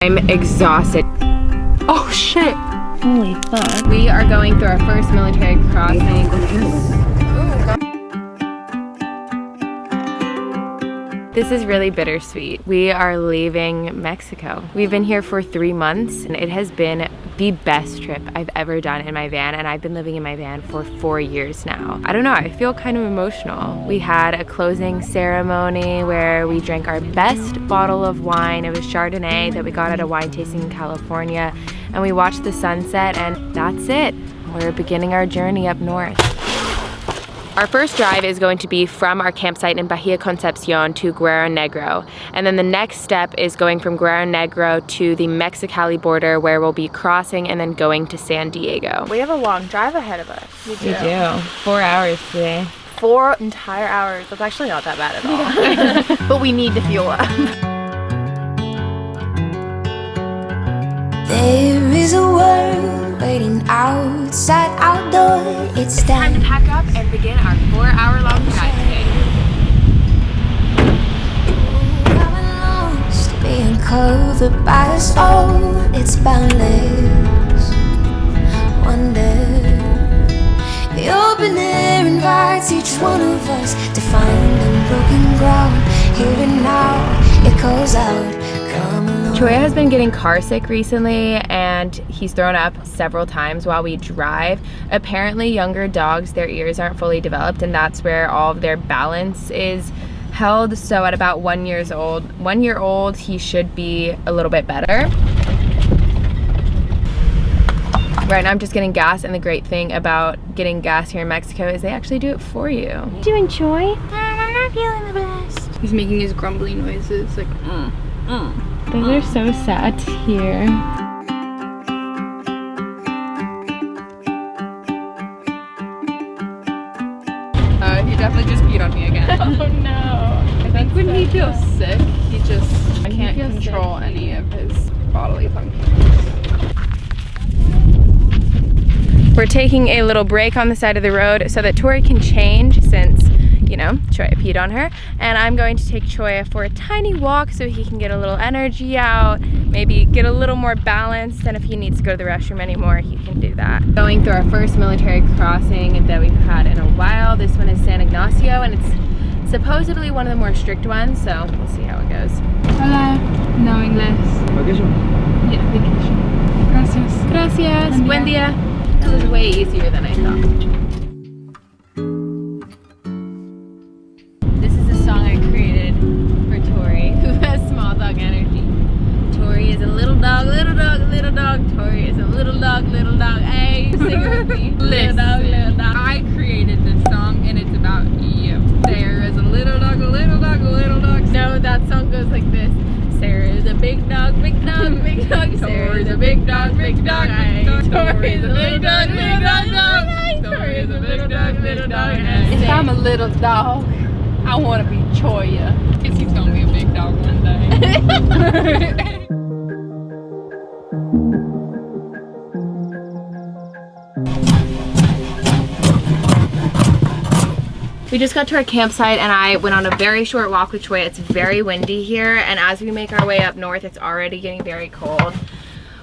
I'm exhausted. Oh shit! Holy fuck. We are going through our first military crossing. This is really bittersweet. We are leaving Mexico. We've been here for 3 months and it has been the best trip I've ever done in my van, and I've been living in my van for 4 years now. I don't know, I feel kind of emotional. We had a closing ceremony where we drank our best bottle of wine. It was Chardonnay that we got at a wine tasting in California, and we watched the sunset, and that's it. We're beginning our journey up north. Our first drive is going to be from our campsite in Bahia Concepcion to Guerrero Negro. And then the next step is going from Guerrero Negro to the Mexicali border, where we'll be crossing and then going to San Diego. We have a long drive ahead of us. We do. 4 hours today. 4 entire hours. That's actually not that bad at all. But we need to fuel up. There is a world waiting outside our door. It's Time to pack up and begin our 4-hour-long drive today. I'm lost, being covered by us all. It's boundless. Wonder. The open air invites each one of us to find unbroken ground. Here and now, it calls out. Come along. Troy has been getting car sick recently, and he's thrown up several times while we drive. Apparently younger dogs, their ears aren't fully developed, and that's where all of their balance is held. So at about 1 year old, he should be a little bit better. Right now I'm just getting gas, and the great thing about getting gas here in Mexico is they actually do it for you. Doing Troy? I'm not feeling the best. He's making his grumbly noises like Those are so sad to hear. he definitely just peed on me again. Oh no. I think when he feels sick, he just can't feels control sick. any of his bodily functions. We're taking a little break on the side of the road so that Tori can change, since, you know, Choya peed on her. And I'm going to take Choya for a tiny walk so he can get a little energy out, maybe get a little more balanced, and if he needs to go to the restroom anymore, he can do that. Going through our first military crossing that we've had in a while. This one is San Ignacio, and it's supposedly one of the more strict ones, so we'll see how it goes. Hola. No English. Vacation? Yeah, vacation. Gracias. Gracias. Buen día. That was way easier than I thought. This is a song I created for Tori, who has small dog energy. Tori is a little dog, little dog, little dog. Tori is a little dog, little dog. Hey, sing it with me. Little dog, little dog. I created this song and it's about you. There is a little dog, a little dog, a little dog. No, that song goes like this. Sarah is a big dog, big dog, big dog. Sarah is a big dog, big dog. Tori is a little dog, little dog, dog. Tori is a little dog, little dog. If I'm a little dog, I want to be Choya. Because he's going to be a big dog one day. We just got to our campsite and I went on a very short walk with Choya. It's very windy here, and as we make our way up north, it's already getting very cold.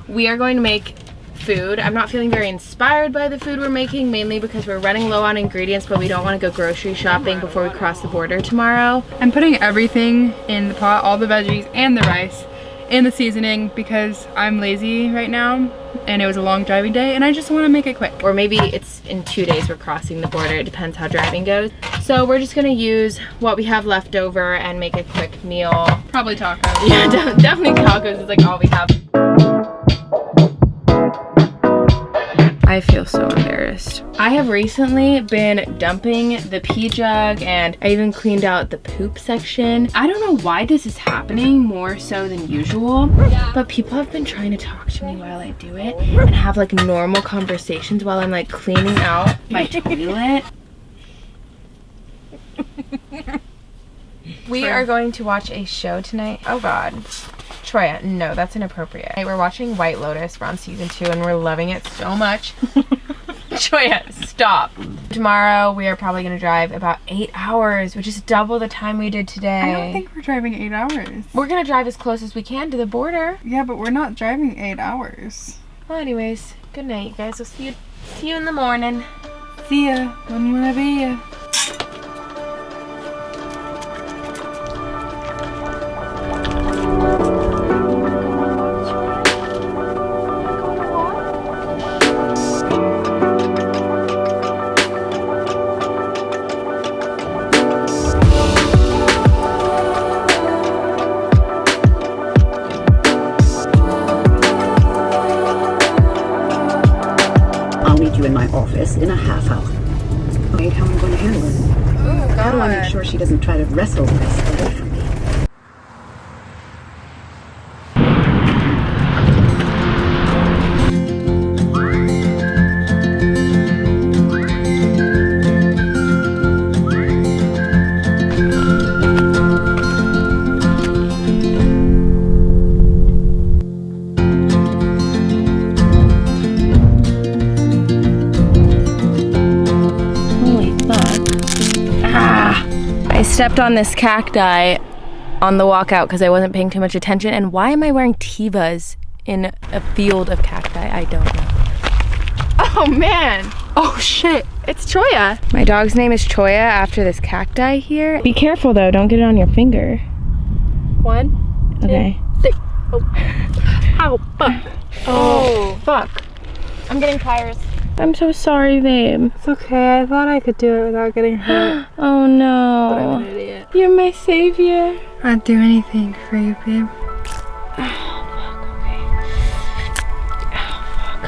We are going to make food. I'm not feeling very inspired by the food we're making, mainly because we're running low on ingredients, but we don't want to go grocery shopping before we cross the border tomorrow. I'm putting everything in the pot, all the veggies and the rice, in the seasoning, because I'm lazy right now and it was a long driving day and I just want to make it quick. Or maybe it's in 2 days we're crossing the border. It depends how driving goes. So we're just gonna use what we have left over and make a quick meal. Probably tacos. Yeah, definitely tacos is like all we have. I feel so embarrassed. I have recently been dumping the pee jug, and I even cleaned out the poop section. I don't know why this is happening more so than usual, but people have been trying to talk to me while I do it and have like normal conversations while I'm like cleaning out my toilet. We are going to watch a show tonight. Oh God. Troya, no, that's inappropriate. We're watching White Lotus. We're on season 2 and we're loving it so much. Troya, stop. Tomorrow we are probably gonna drive about 8 hours, which is double the time we did today. I don't think we're driving 8 hours. We're gonna drive as close as we can to the border. Yeah, but we're not driving 8 hours. Well, anyways, good night, you guys. We'll see you in the morning. See ya. Whenever ya. In my office in a half hour. Wait, how am I going to handle it? Oh, God. How do I make sure she doesn't try to wrestle this away from me? I stepped on this cacti on the walk out because I wasn't paying too much attention. And why am I wearing Tevas in a field of cacti? I don't know. Oh man. Oh shit. It's Choya. My dog's name is Choya after this cacti here. Be careful though, don't get it on your finger. 1, 2, Okay. 3. Oh. Ow, fuck. Oh, fuck. I'm getting tires. I'm so sorry, babe. It's okay. I thought I could do it without getting hurt. Oh no. But I'm an idiot. You're my savior. I'd do anything for you, babe.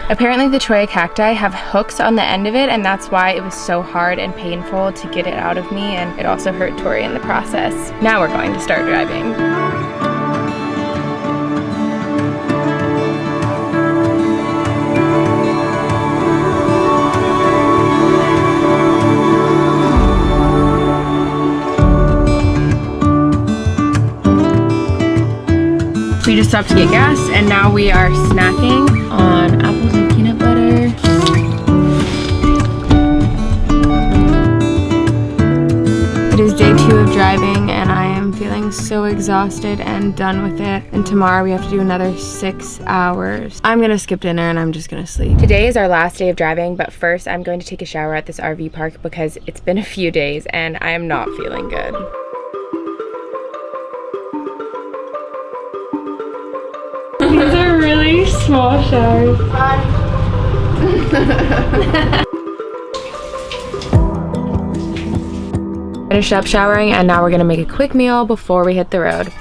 Apparently the Choya cacti have hooks on the end of it, and that's why it was so hard and painful to get it out of me, and it also hurt Tori in the process. Now we're going to start driving. We just stopped to get gas, and now we are snacking on apples and peanut butter. It is day 2 of driving, and I am feeling so exhausted and done with it. And tomorrow we have to do another 6 hours. I'm gonna skip dinner and I'm just gonna sleep. Today is our last day of driving, but first I'm going to take a shower at this RV park because it's been a few days and I am not feeling good. These are really small showers. Finished up showering and now we're gonna make a quick meal before we hit the road.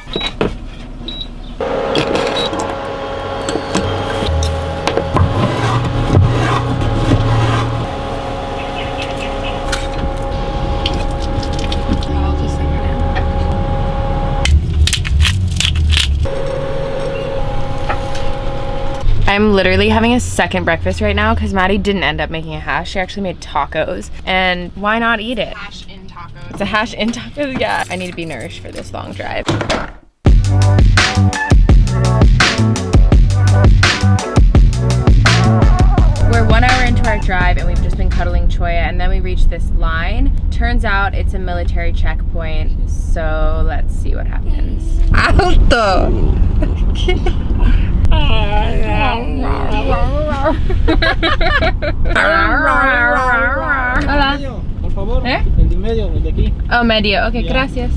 I'm literally having a second breakfast right now because Maddie didn't end up making a hash. She actually made tacos, and why not eat it? Hash in tacos. It's a hash in tacos, yeah. I need to be nourished for this long drive. We're 1 hour into our drive and we've just been cuddling Choya, and then we reached this line. Turns out it's a military checkpoint, so let's see what happens. Alto! Hola. Por favor, ¿Eh? el de medio, el de aquí. Oh, medio. Okay, Yeah. gracias.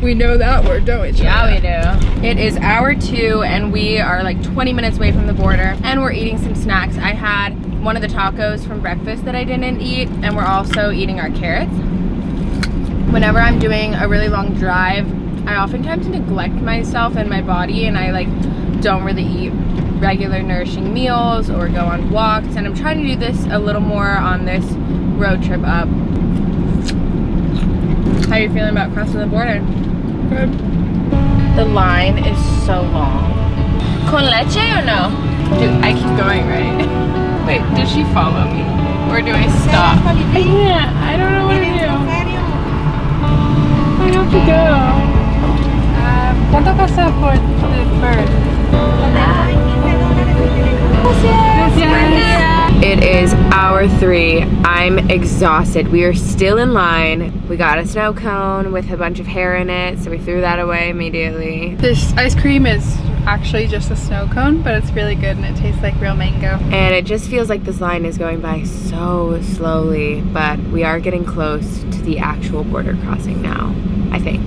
We know that word, don't we? Yeah, we do. It is hour 2 and we are like 20 minutes away from the border, and we're eating some snacks. I had one of the tacos from breakfast that I didn't eat, and we're also eating our carrots. Whenever I'm doing a really long drive, I oftentimes neglect myself and my body, and I like don't really eat regular nourishing meals or go on walks, and I'm trying to do this a little more on this road trip up. How are you feeling about crossing the border? Good. The line is so long. Con leche or no? Dude, I keep going, right? Wait, did she follow me? Or do I stop? I can't. I don't know what to do. I have to go. ¿Cuánto cuesta por the bird? It is hour hour 3. I'm exhausted. We are still in line. We got a snow cone with a bunch of hair in it, so we threw that away immediately. This ice cream is actually just a snow cone, but it's really good and it tastes like real mango. And it just feels like this line is going by so slowly, but we are getting close to the actual border crossing now, I think.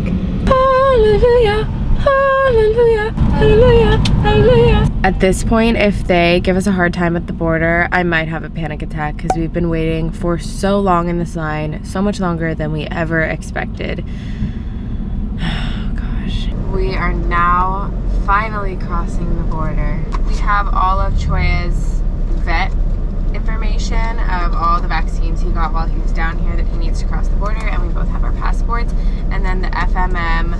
Hallelujah, hallelujah, hallelujah, hallelujah. At this point, if they give us a hard time at the border, I might have a panic attack because we've been waiting for so long in this line, so much longer than we ever expected. Oh gosh. We are now finally crossing the border. We have all of Choya's vet information of all the vaccines he got while he was down here that he needs to cross the border, and we both have our passports, and then the FMM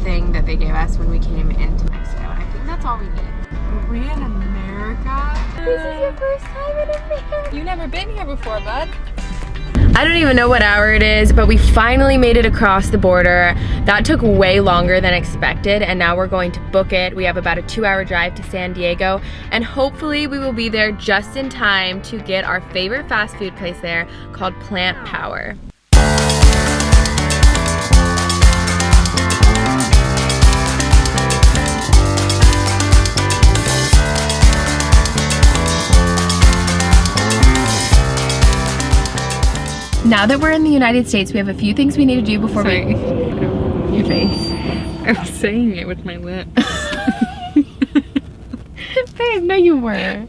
thing that they gave us when we came into Mexico. And I think that's all we need. Are we in America? This is your first time in America. You've never been here before, bud. I don't even know what hour it is, but we finally made it across the border. That took way longer than expected, and now we're going to book it. We have about a 2-hour drive to San Diego, and hopefully we will be there just in time to get our favorite fast food place there called Plant Power. Now that we're in the United States, we have a few things we need to do before Sorry. Your face. I was saying it with my lips. Babe, no you weren't.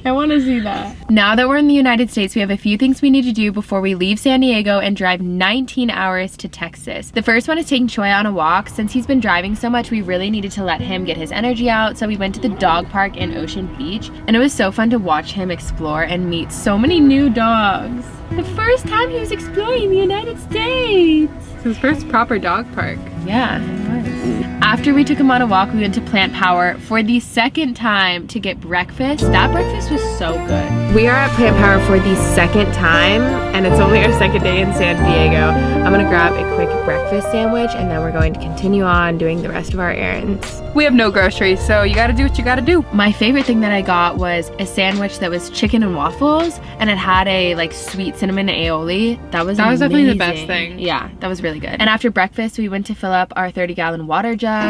I want to see that. Now that we're in the United States, we have a few things we need to do before we leave San Diego and drive 19 hours to Texas. The first one is taking Choya on a walk. Since he's been driving so much, we really needed to let him get his energy out, so we went to the dog park in Ocean Beach, and it was so fun to watch him explore and meet so many new dogs. The first time he was exploring the United States. It's his first proper dog park. Yeah, it was. After we took him on a walk, we went to Plant Power for the second time to get breakfast. That breakfast was so good. We are at Plant Power for the second time, and it's only our second day in San Diego. I'm gonna grab a quick breakfast sandwich, and then we're going to continue on doing the rest of our errands. We have no groceries, so you gotta do what you gotta do. My favorite thing that I got was a sandwich that was chicken and waffles, and it had a like sweet cinnamon aioli. That was definitely the best thing. Yeah, that was really good. And after breakfast, we went to fill up our 30-gallon water jug. I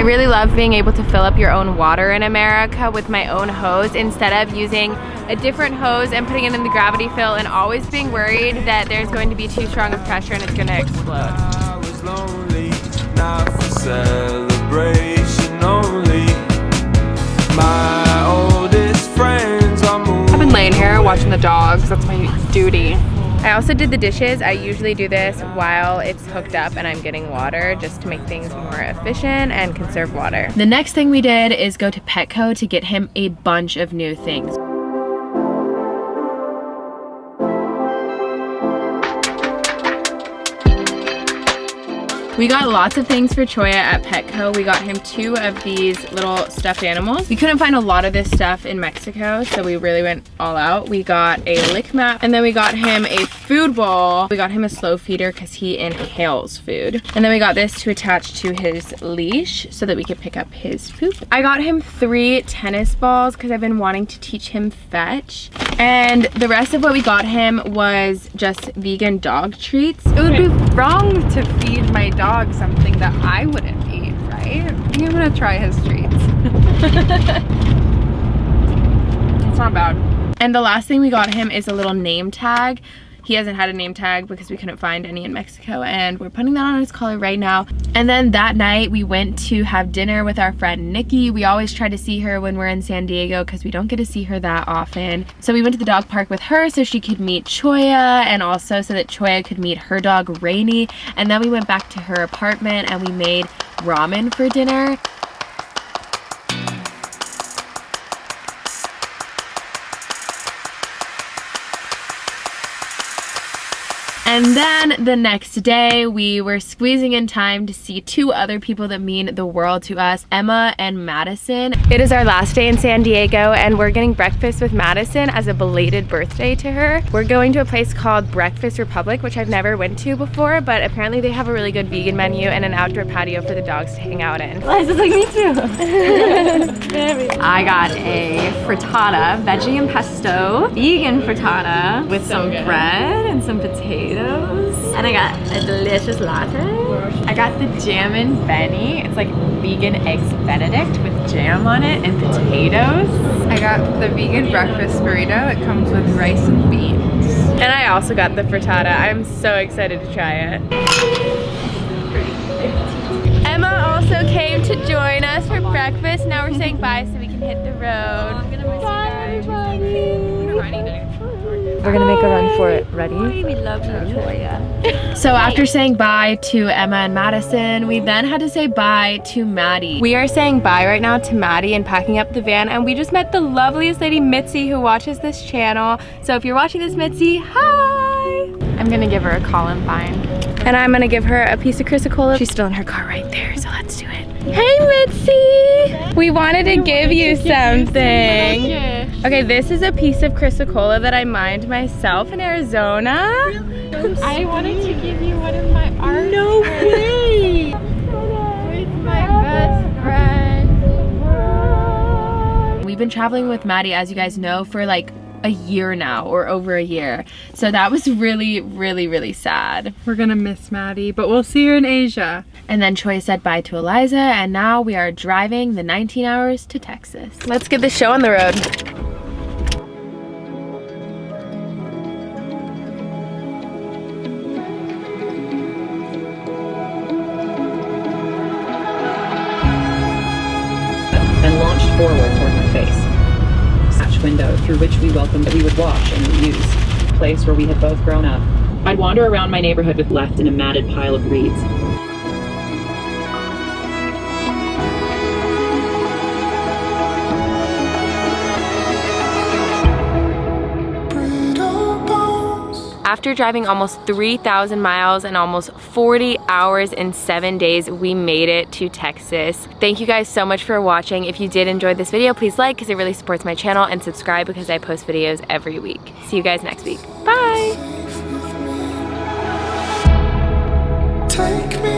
really love being able to fill up your own water in America with my own hose instead of using a different hose and putting it in the gravity fill and always being worried that there's going to be too strong of pressure and it's going to explode. I was lonely, not for celebration only. My oldest friends are moving. I've been laying here watching the dogs. That's my duty. I also did the dishes. I usually do this while it's hooked up and I'm getting water just to make things more efficient and conserve water. The next thing we did is go to Petco to get him a bunch of new things. We got lots of things for Choya at Petco. We got him 2 of these little stuffed animals. We couldn't find a lot of this stuff in Mexico, so we really went all out. We got a lick map, and then we got him a food bowl. We got him a slow feeder because he inhales food. And then we got this to attach to his leash so that we could pick up his poop. I got him 3 tennis balls because I've been wanting to teach him fetch. And the rest of what we got him was just vegan dog treats. It would be wrong to feed my dog something that I wouldn't eat, right? I'm gonna try his treats. It's not bad. And the last thing we got him is a little name tag. He hasn't had a name tag because we couldn't find any in Mexico, and we're putting that on his collar right now. And then that night we went to have dinner with our friend Nikki. We always try to see her when we're in San Diego because we don't get to see her that often. So we went to the dog park with her so she could meet Choya, and also so that Choya could meet her dog Rainy. And then we went back to her apartment and we made ramen for dinner. And then the next day, we were squeezing in time to see two other people that mean the world to us, Emma and Madison. It is our last day in San Diego, and we're getting breakfast with Madison as a belated birthday to her. We're going to a place called Breakfast Republic, which I've never went to before, but apparently they have a really good vegan menu and an outdoor patio for the dogs to hang out in. Liza's like, me too. I got a frittata, veggie and pesto, vegan frittata with some bread and some potatoes. And I got a delicious latte. I got the jam and Benny. It's like vegan eggs Benedict with jam on it and potatoes. I got the vegan breakfast burrito. It comes with rice and beans. And I also got the frittata. I'm so excited to try it. Emma also came to join us for breakfast. Now we're saying bye so we can hit the road. Bye, everybody. We're gonna make a run for it. Ready? We love you, Toya. So after saying bye to Emma and Madison, we then had to say bye to Maddie. We are saying bye right now to Maddie and packing up the van, and we just met the loveliest lady, Mitzi, who watches this channel. So if you're watching this, Mitzi, hi! I'm gonna give her a Columbine. And I'm gonna give her a piece of Chrysicola. She's still in her car right there, so let's do it. Hey, Mitzi! We wanted to give you something. Okay, this is a piece of Chrysicola that I mined myself in Arizona. I wanted to give you one of my art. No way! With my best friend. We've been traveling with Maddie, as you guys know, for like a year now, or over a year. So that was really, really, really sad. We're gonna miss Maddie, but we'll see her in Asia. And then Choi said bye to Eliza, and now we are driving the 19 hours to Texas. Let's get the show on the road. Then launched forward toward my face. Hatch window through which we welcomed that we would wash and reuse. Place where we had both grown up. I'd wander around my neighborhood with left in a matted pile of reeds. After driving almost 3,000 miles and almost 40 hours in 7 days, we made it to Texas. Thank you guys so much for watching. If you did enjoy this video, please like because it really supports my channel, and subscribe because I post videos every week. See you guys next week. Bye! Take me